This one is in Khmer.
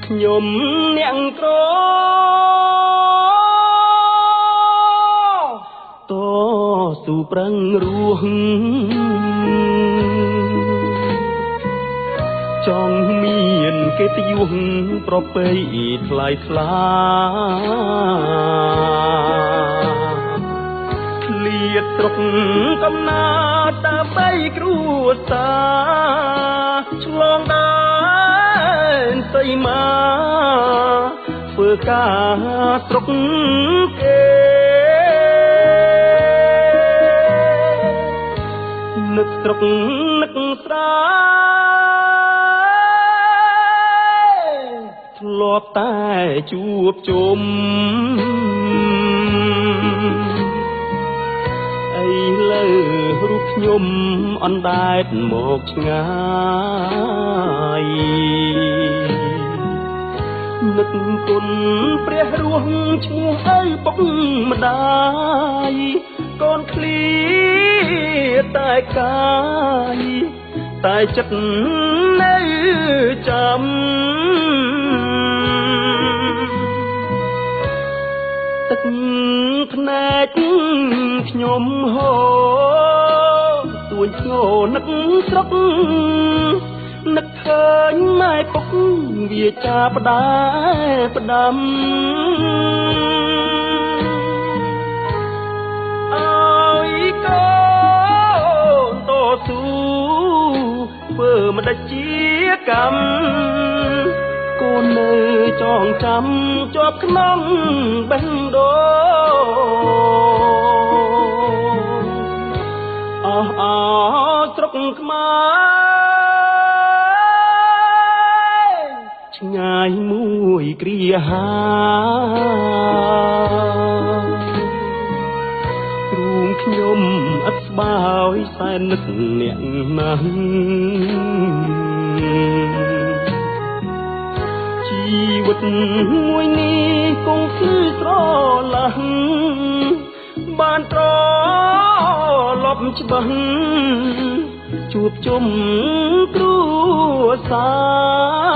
ខ្ញុំអ្នកក្រតស៊ូប្រឹងរស់ចង់មានកិត្តិយសប្រពៃថ្លៃថ្លាឃ្លាតស្រុកកំណើតដើម្បីគ្រួសារឆ្លងដែនសីមាធ្វើការស្រុកគេនឹកស្រុកនឹកស្រែធ្លាប់តែជួបជុំឥឡូវរូបខ្ញុំអណ្ដែតមកឆ្ងាយនឹកគុណព្រះរស់ឈ្មោះឪពុកម្ដាយកូនឃ្លាតែកាយតែចិត្តនៅចាំទឹកភ្នែកខ្ញុំហូរទួញធ្ងរនឹកស្រុកនឹកឃើញម៉ែពុកវាចាផ្ដែផ្ដាំអើយកូនតស៊ូធ្វើមិនដាច់ជាកម្មកូននៅចងចាំជាប់ក្នុងបេះដូងអស់អស់ស្រុកខ្មែរឆ្ងាយមួយគ្រាហារូងខ្ញុំឥតស្បើយសែននឹកអ្នកណាស់ជីវិតមួយនេះគង់គឺស្រឡះបានត្រឡប់ច្បាស់ជួបជុំគ្រួសារ